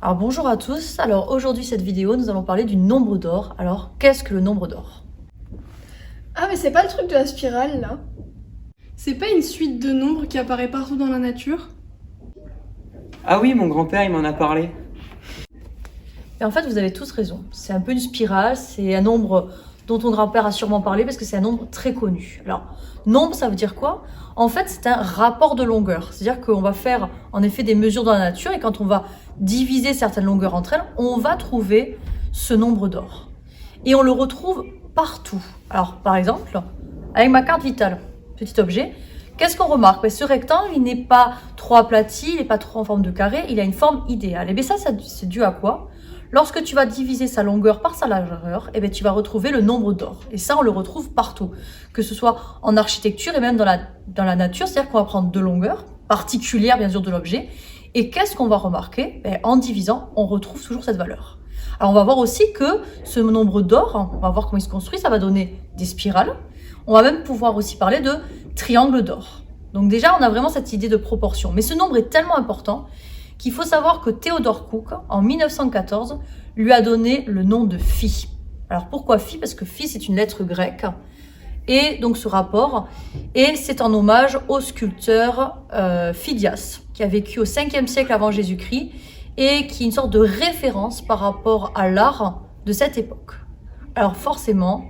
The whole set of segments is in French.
Alors bonjour à tous, alors aujourd'hui cette vidéo nous allons parler du nombre d'or. Alors qu'est-ce que le nombre d'or? Ah mais c'est pas le truc de la spirale là? C'est pas une suite de nombres qui apparaît partout dans la nature? Ah oui, mon grand-père, il m'en a parlé. Et en fait vous avez tous raison, c'est un peu une spirale, c'est un nombre dont ton grand-père a sûrement parlé parce que c'est un nombre très connu. Alors nombre ça veut dire quoi? En fait c'est un rapport de longueur, c'est-à-dire qu'on va faire en effet des mesures dans la nature et quand on va diviser certaines longueurs entre elles, on va trouver ce nombre d'or. Et on le retrouve partout. Alors par exemple, avec ma carte vitale, petit objet, qu'est-ce qu'on remarque? Ce rectangle, il n'est pas trop aplati, il n'est pas trop en forme de carré, il a une forme idéale. Et bien ça c'est dû à quoi? Lorsque tu vas diviser sa longueur par sa largeur, et bien tu vas retrouver le nombre d'or. Et ça, on le retrouve partout, que ce soit en architecture et même dans la nature, c'est-à-dire qu'on va prendre deux longueurs particulières, bien sûr, de l'objet. Et qu'est-ce qu'on va remarquer? En divisant, on retrouve toujours cette valeur. Alors, on va voir aussi que ce nombre d'or, on va voir comment il se construit, ça va donner des spirales. On va même pouvoir aussi parler de triangle d'or. Donc déjà, on a vraiment cette idée de proportion. Mais ce nombre est tellement important qu'il faut savoir que Theodore Cook, en 1914, lui a donné le nom de phi. Alors pourquoi phi? Parce que phi, c'est une lettre grecque. Et donc ce rapport, et c'est en hommage au sculpteur Phidias, qui a vécu au 5e siècle avant Jésus-Christ, et qui est une sorte de référence par rapport à l'art de cette époque. Alors forcément,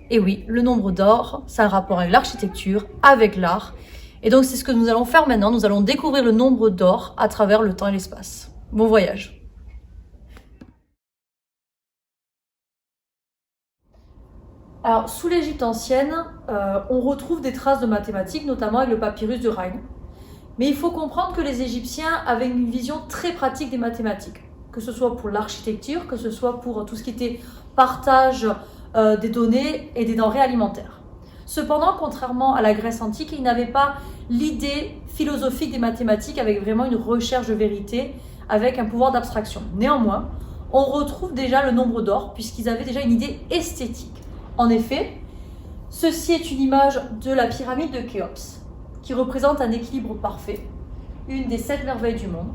et oui, le nombre d'or, c'est un rapport avec l'architecture, avec l'art. Et donc c'est ce que nous allons faire maintenant, nous allons découvrir le nombre d'or à travers le temps et l'espace. Bon voyage! Alors sous l'Égypte ancienne, on retrouve des traces de mathématiques, notamment avec le papyrus de Rhind. Mais il faut comprendre que les Égyptiens avaient une vision très pratique des mathématiques, que ce soit pour l'architecture, que ce soit pour tout ce qui était partage des données et des denrées alimentaires. Cependant, contrairement à la Grèce antique, ils n'avaient pas l'idée philosophique des mathématiques avec vraiment une recherche de vérité, avec un pouvoir d'abstraction. Néanmoins, on retrouve déjà le nombre d'or, puisqu'ils avaient déjà une idée esthétique. En effet, ceci est une image de la pyramide de Khéops, qui représente un équilibre parfait, une des 7 merveilles du monde.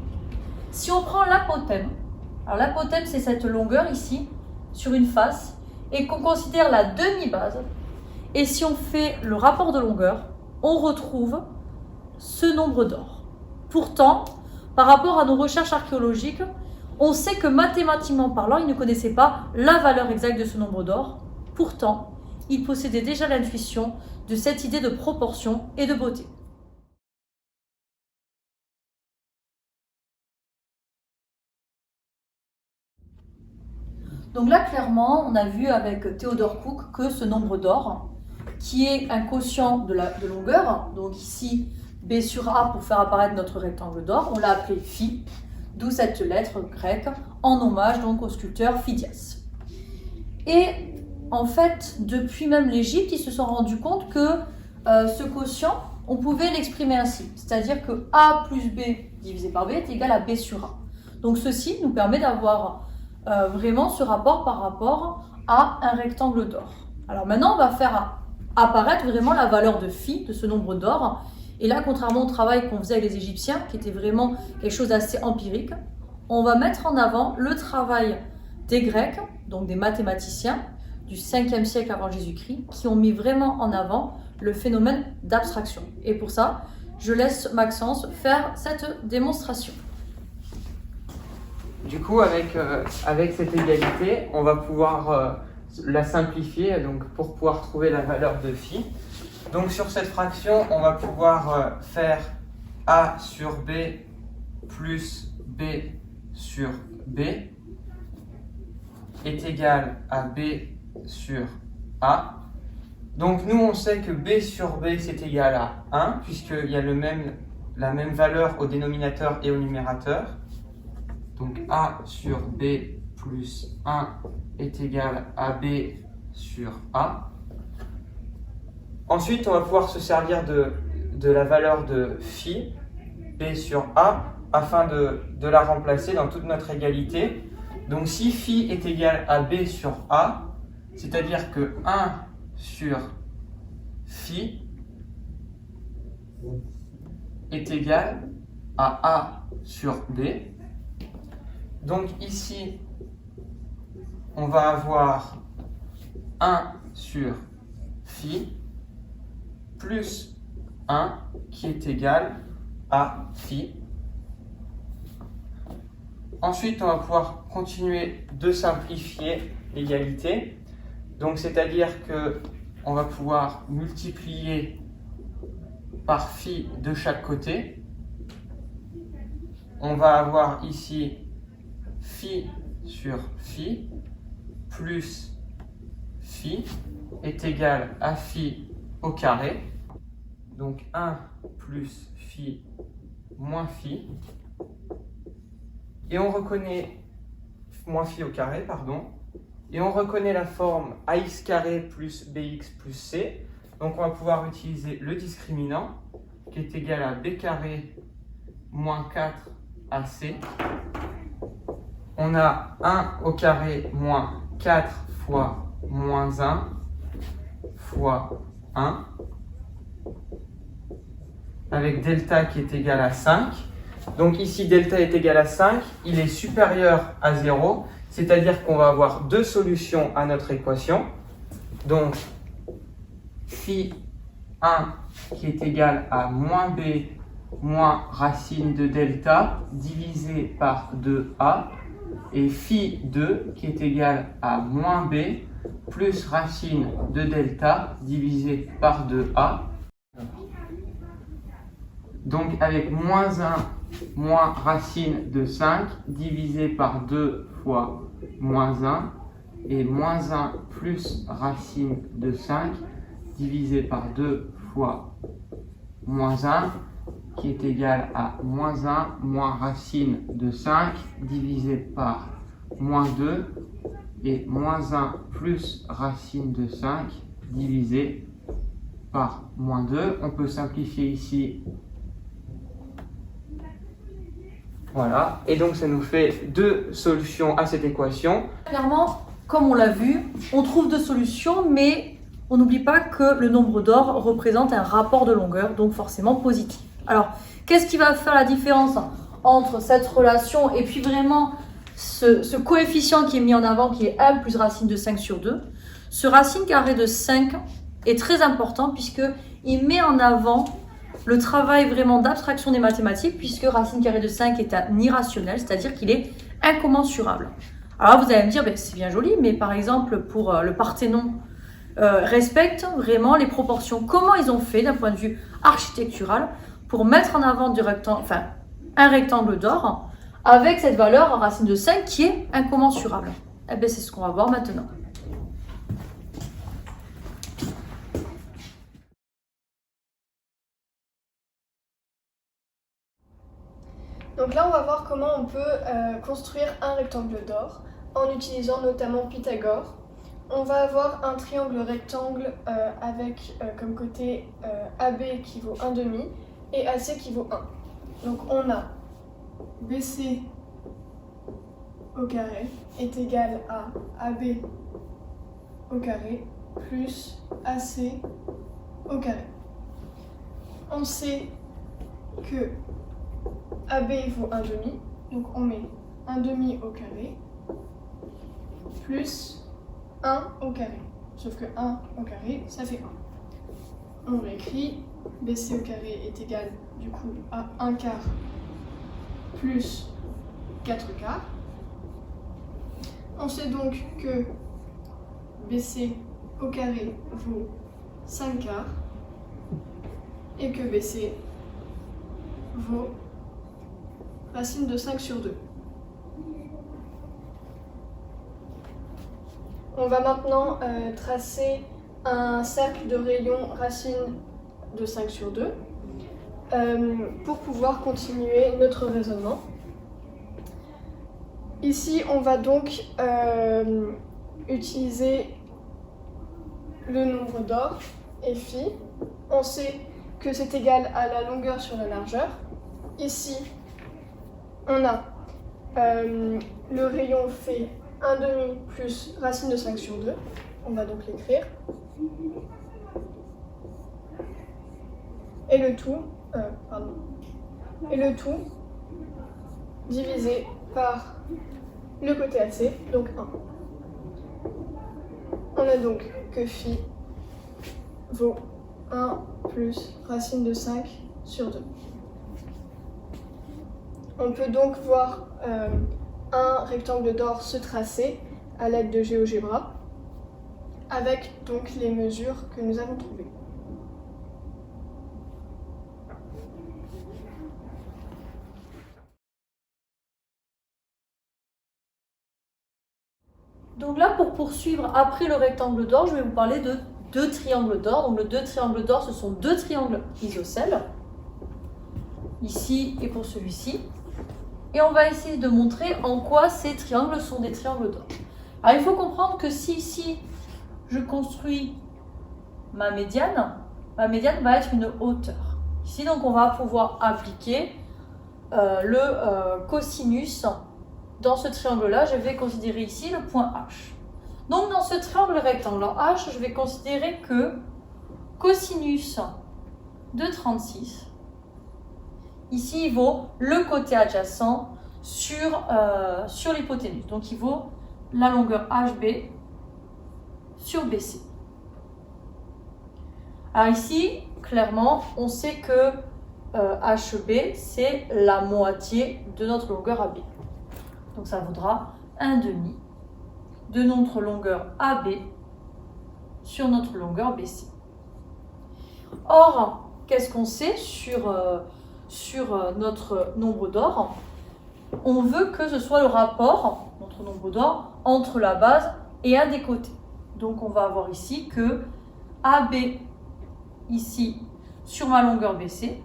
Si on prend l'apotème, alors l'apotème c'est cette longueur ici, sur une face, et qu'on considère la demi-base, et si on fait le rapport de longueur, on retrouve ce nombre d'or. Pourtant, par rapport à nos recherches archéologiques, on sait que mathématiquement parlant, ils ne connaissaient pas la valeur exacte de ce nombre d'or. Pourtant, ils possédaient déjà l'intuition de cette idée de proportion et de beauté. Donc là, clairement, on a vu avec Theodore Cook que ce nombre d'or, qui est un quotient de longueur, donc ici B sur A pour faire apparaître notre rectangle d'or, on l'a appelé phi, d'où cette lettre grecque, en hommage donc au sculpteur Phidias. Et en fait, depuis même l'Égypte, ils se sont rendus compte que ce quotient, on pouvait l'exprimer ainsi, c'est-à-dire que A plus B divisé par B est égal à B sur A. Donc ceci nous permet d'avoir vraiment ce rapport par rapport à un rectangle d'or. Alors maintenant, on va faire apparaître vraiment la valeur de phi, de ce nombre d'or. Et là, contrairement au travail qu'on faisait avec les Égyptiens, qui était vraiment quelque chose d'assez empirique, on va mettre en avant le travail des Grecs, donc des mathématiciens du 5e siècle avant Jésus-Christ, qui ont mis vraiment en avant le phénomène d'abstraction. Et pour ça, je laisse Maxence faire cette démonstration. Du coup, avec cette égalité, on va pouvoir la simplifier donc, pour pouvoir trouver la valeur de phi. Donc sur cette fraction, on va pouvoir faire A sur B plus B sur B est égal à B sur A. Donc nous, on sait que B sur B, c'est égal à 1, puisqu'il y a la même valeur au dénominateur et au numérateur. Donc A sur B plus 1 est égal à B sur A. Ensuite, on va pouvoir se servir de la valeur de phi, B sur A, afin de la remplacer dans toute notre égalité. Donc si phi est égal à B sur A, c'est-à-dire que 1 sur phi est égal à A sur B. Donc ici, on va avoir 1 sur phi plus 1 qui est égal à phi. Ensuite, on va pouvoir continuer de simplifier l'égalité. Donc, c'est-à-dire que on va pouvoir multiplier par phi de chaque côté. On va avoir ici phi sur phi plus phi est égal à phi au carré. Donc 1 plus phi moins phi. Et on reconnaît moins phi au carré, pardon. Et on reconnaît la forme ax carré plus bx plus c. Donc on va pouvoir utiliser le discriminant qui est égal à b carré moins 4 ac. On a 1 au carré moins 4 fois moins 1 fois 1 avec delta qui est égal à 5. Donc ici, delta est égal à 5, il est supérieur à 0, c'est-à-dire qu'on va avoir deux solutions à notre équation. Donc, phi 1 qui est égal à moins b moins racine de delta divisé par 2a, et phi 2 qui est égal à moins b plus racine de delta divisé par 2a. Donc avec moins 1 moins racine de 5 divisé par 2 fois moins 1 et moins 1 plus racine de 5 divisé par 2 fois moins 1 qui est égal à moins 1 moins racine de 5 divisé par moins 2 et moins 1 plus racine de 5 divisé par moins 2. On peut simplifier ici. Voilà, et donc ça nous fait deux solutions à cette équation. Clairement, comme on l'a vu, on trouve deux solutions, mais on n'oublie pas que le nombre d'or représente un rapport de longueur, donc forcément positif. Alors, qu'est-ce qui va faire la différence entre cette relation et puis vraiment ce coefficient qui est mis en avant, qui est 1 plus racine de 5 sur 2? Ce racine carré de 5 est très important puisqu'il met en avant le travail vraiment d'abstraction des mathématiques, puisque racine carrée de 5 est un irrationnel, c'est-à-dire qu'il est incommensurable. Alors vous allez me dire, ben, c'est bien joli, mais par exemple pour le Parthénon, respecte vraiment les proportions. Comment ils ont fait d'un point de vue architectural pour mettre en avant un rectangle d'or avec cette valeur racine de 5 qui est incommensurable? Eh bien, c'est ce qu'on va voir maintenant. Donc là, on va voir comment on peut construire un rectangle d'or en utilisant notamment Pythagore. On va avoir un triangle rectangle avec comme côté AB qui vaut 1,5 et AC qui vaut 1. Donc on a BC au carré est égal à AB au carré plus AC au carré. On sait que AB vaut 1,5, donc on met 1,5 au carré plus 1 au carré. Sauf que 1 au carré, ça fait 1. On réécrit, BC au carré est égal du coup à 1 quart plus 4 quarts. On sait donc que BC au carré vaut 5 quarts et que BC vaut racine de 5 sur 2. On va maintenant tracer un cercle de rayon racine de 5 sur 2 pour pouvoir continuer notre raisonnement. Ici, on va donc utiliser le nombre d'or et phi. On sait que c'est égal à la longueur sur la largeur. Ici, on a le rayon fait 1,5 plus racine de 5 sur 2. On va donc l'écrire. Et le tout divisé par le côté AC, donc 1. On a donc que phi vaut 1 plus racine de 5 sur 2. On peut donc voir un rectangle d'or se tracer à l'aide de GeoGebra avec donc les mesures que nous avons trouvées. Donc là, pour poursuivre après le rectangle d'or, je vais vous parler de deux triangles d'or. Donc, les deux triangles d'or, ce sont deux triangles isocèles, ici et pour celui-ci. Et on va essayer de montrer en quoi ces triangles sont des triangles d'or. Alors, il faut comprendre que si ici, je construis ma médiane va être une hauteur. Ici, donc, on va pouvoir appliquer le cosinus. Dans ce triangle-là, je vais considérer ici le point H. Donc, dans ce triangle rectangle H, je vais considérer que cosinus de 36, ici, il vaut le côté adjacent sur l'hypoténuse. Donc, il vaut la longueur HB sur BC. Alors ici, clairement, on sait que HB, c'est la moitié de notre longueur AB. Donc ça vaudra 1/2 de notre longueur AB sur notre longueur BC. Or, qu'est-ce qu'on sait sur notre nombre d'or? On veut que ce soit le rapport, notre nombre d'or, entre la base et un des côtés. Donc on va avoir ici que AB, ici, sur ma longueur BC,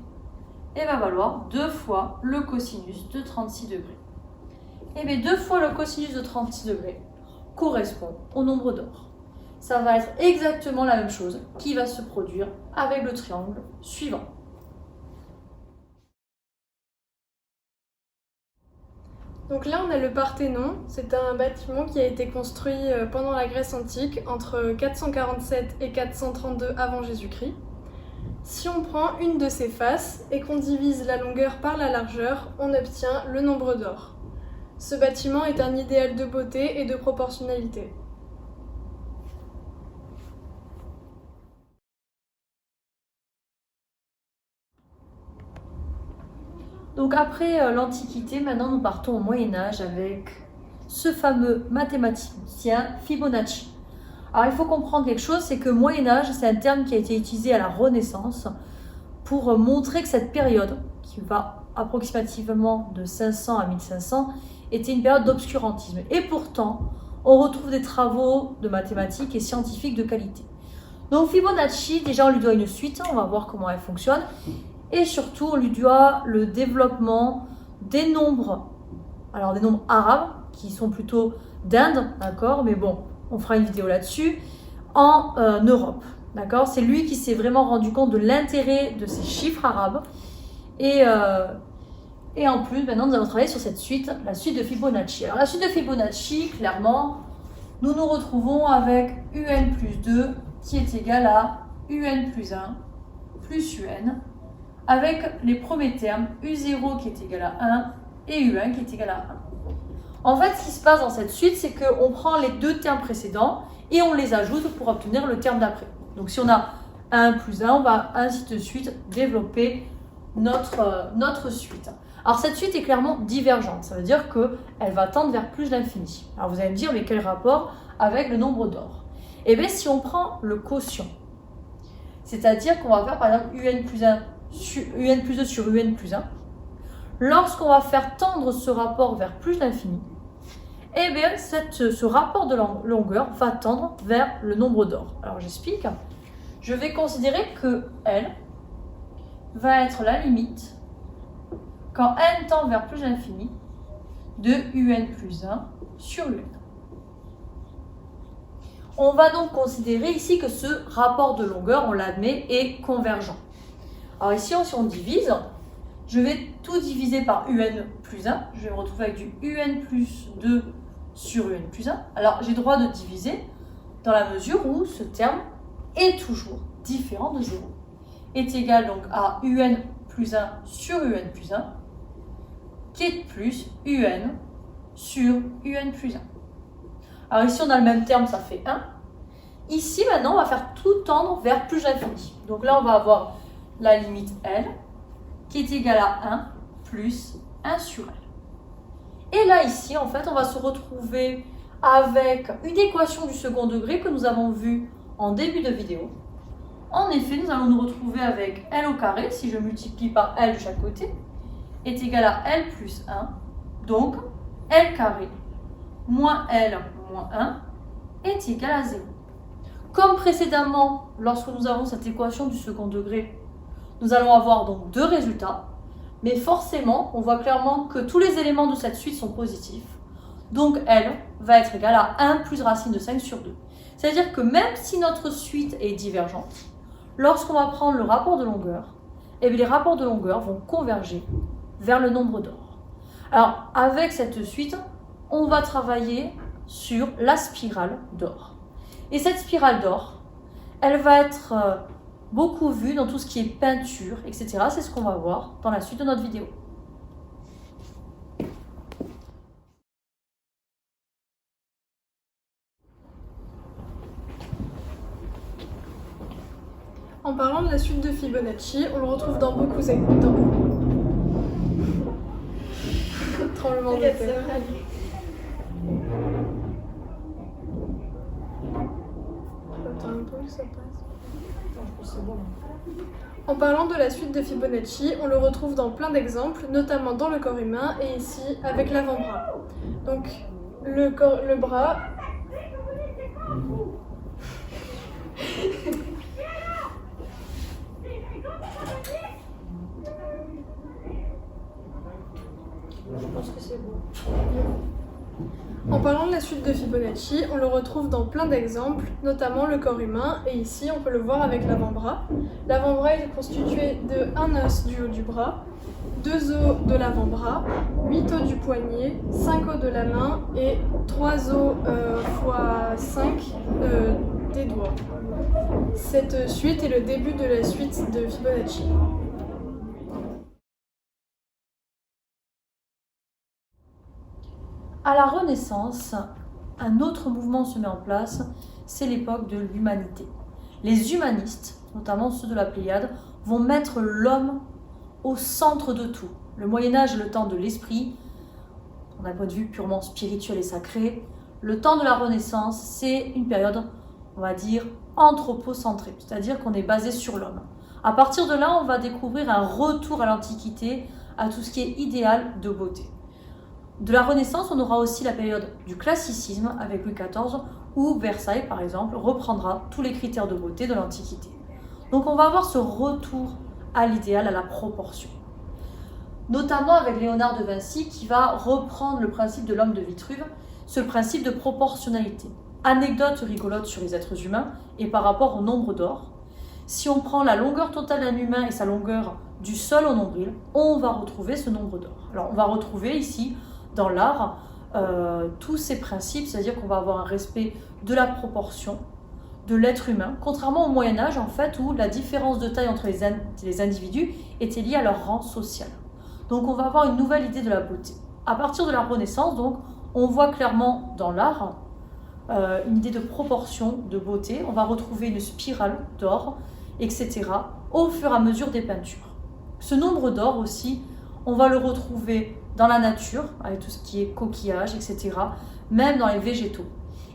et va valoir 2 fois le cosinus de 36 degrés. Et bien 2 fois le cosinus de 36 degrés correspond au nombre d'or. Ça va être exactement la même chose qui va se produire avec le triangle suivant. Donc là, on a le Parthénon. C'est un bâtiment qui a été construit pendant la Grèce antique, entre 447 et 432 avant Jésus-Christ. Si on prend une de ses faces et qu'on divise la longueur par la largeur, on obtient le nombre d'or. Ce bâtiment est un idéal de beauté et de proportionnalité. Donc après l'Antiquité, maintenant nous partons au Moyen-Âge avec ce fameux mathématicien Fibonacci. Alors il faut comprendre quelque chose, c'est que Moyen-Âge, c'est un terme qui a été utilisé à la Renaissance pour montrer que cette période, qui va approximativement de 500 à 1500, était une période d'obscurantisme. Et pourtant, on retrouve des travaux de mathématiques et scientifiques de qualité. Donc Fibonacci, déjà on lui doit une suite, on va voir comment elle fonctionne. Et surtout, on lui doit le développement des nombres, alors des nombres arabes, qui sont plutôt d'Inde, d'accord, mais bon, on fera une vidéo là-dessus, en Europe, d'accord. C'est lui qui s'est vraiment rendu compte de l'intérêt de ces chiffres arabes. Et en plus, maintenant, nous allons travailler sur cette suite, la suite de Fibonacci. Alors, la suite de Fibonacci, clairement, nous nous retrouvons avec UN plus 2 qui est égal à UN plus 1 plus UN, avec les premiers termes U0 qui est égal à 1 et U1 qui est égal à 1. En fait, ce qui se passe dans cette suite, c'est qu'on prend les deux termes précédents et on les ajoute pour obtenir le terme d'après. Donc, si on a 1 plus 1, on va ainsi de suite développer notre suite. Alors, cette suite est clairement divergente. Ça veut dire qu'elle va tendre vers plus l'infini. Alors, vous allez me dire, mais quel rapport avec le nombre d'or? Eh bien, si on prend le quotient, c'est-à-dire qu'on va faire par exemple UN plus 1 UN plus 2 sur UN plus 1, lorsqu'on va faire tendre ce rapport vers plus l'infini, eh bien ce rapport de longueur va tendre vers le nombre d'or. Alors j'explique. Je vais considérer que L va être la limite, quand n tend vers plus l'infini, de UN plus 1 sur UN. On va donc considérer ici que ce rapport de longueur, on l'admet, est convergent. Alors ici, si on divise, je vais tout diviser par UN plus 1. Je vais me retrouver avec du UN plus 2 sur UN plus 1. Alors, j'ai le droit de diviser dans la mesure où ce terme est toujours différent de 0. Est égal donc à UN plus 1 sur UN plus 1, qui est de plus un sur un plus 1. Alors ici, on a le même terme, ça fait 1. Ici, maintenant, on va faire tout tendre vers plus l'infini. Donc là, on va avoir la limite L qui est égale à 1 plus 1 sur L. Et là, ici, en fait, on va se retrouver avec une équation du second degré que nous avons vue en début de vidéo. En effet, nous allons nous retrouver avec L au carré, si je multiplie par L de chaque côté, est égal à L plus 1. Donc, L carré moins L moins 1 est égal à 0. Comme précédemment, lorsque nous avons cette équation du second degré, nous allons avoir donc deux résultats. Mais forcément, on voit clairement que tous les éléments de cette suite sont positifs. Donc L va être égal à 1 plus racine de 5 sur 2. C'est-à-dire que même si notre suite est divergente, lorsqu'on va prendre le rapport de longueur, eh bien, les rapports de longueur vont converger vers le nombre d'or. Alors, avec cette suite, on va travailler sur la spirale d'or. Et cette spirale d'or, elle va être beaucoup vue dans tout ce qui est peinture, etc. C'est ce qu'on va voir dans la suite de notre vidéo. En parlant de la suite de Fibonacci, on le retrouve dans beaucoup d'exemples. Tremblement de terre. Attends un peu que ça passe. En parlant de la suite de Fibonacci, on le retrouve dans plein d'exemples, notamment dans le corps humain et ici avec l'avant-bras. Donc le bras. Je pense que c'est bon. En parlant de la suite de Fibonacci, on le retrouve dans plein d'exemples, notamment le corps humain, et ici on peut le voir avec l'avant-bras. L'avant-bras est constitué de un os du haut du bras, 2 os de l'avant-bras, 8 os du poignet, 5 os de la main et 3 os fois 5 des doigts. Cette suite est le début de la suite de Fibonacci. À la Renaissance, un autre mouvement se met en place, c'est l'époque de l'humanité. Les humanistes, notamment ceux de la Pléiade, vont mettre l'homme au centre de tout. Le Moyen-Âge est le temps de l'esprit, d'un point de vue purement spirituel et sacré. Le temps de la Renaissance, c'est une période, on va dire, anthropocentrée, c'est-à-dire qu'on est basé sur l'homme. À partir de là, on va découvrir un retour à l'Antiquité, à tout ce qui est idéal de beauté. De la Renaissance, on aura aussi la période du classicisme avec Louis XIV, où Versailles, par exemple, reprendra tous les critères de beauté de l'Antiquité. Donc on va avoir ce retour à l'idéal, à la proportion. Notamment avec Léonard de Vinci, qui va reprendre le principe de l'homme de Vitruve, ce principe de proportionnalité. Anecdote rigolote sur les êtres humains et par rapport au nombre d'or. Si on prend la longueur totale d'un humain et sa longueur du sol au nombril, on va retrouver ce nombre d'or. Alors on va retrouver ici, dans l'art, tous ces principes, c'est-à-dire qu'on va avoir un respect de la proportion de l'être humain, contrairement au Moyen-Âge, en fait, où la différence de taille entre les individus était liée à leur rang social. Donc on va avoir une nouvelle idée de la beauté. À partir de la Renaissance, donc, on voit clairement dans l'art une idée de proportion, de beauté. On va retrouver une spirale d'or, etc., au fur et à mesure des peintures. Ce nombre d'or aussi, on va le retrouver dans la nature, avec tout ce qui est coquillage, etc., même dans les végétaux.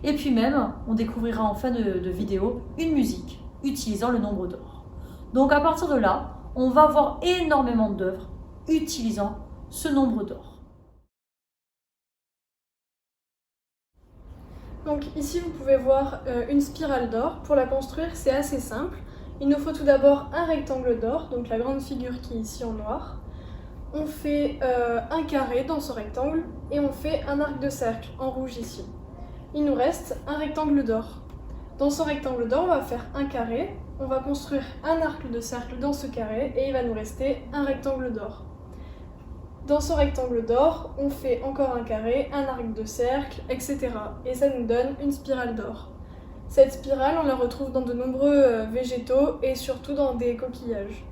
Et puis même, on découvrira en fin de vidéo une musique utilisant le nombre d'or. Donc à partir de là, on va voir énormément d'œuvres utilisant ce nombre d'or. Donc ici vous pouvez voir une spirale d'or. Pour la construire, c'est assez simple. Il nous faut tout d'abord un rectangle d'or, donc la grande figure qui est ici en noir. On fait un carré dans ce rectangle et on fait un arc de cercle en rouge ici. Il nous reste un rectangle d'or. Dans ce rectangle d'or, on va faire un carré, on va construire un arc de cercle dans ce carré et il va nous rester un rectangle d'or. Dans ce rectangle d'or, on fait encore un carré, un arc de cercle, etc. Et ça nous donne une spirale d'or. Cette spirale, on la retrouve dans de nombreux végétaux et surtout dans des coquillages.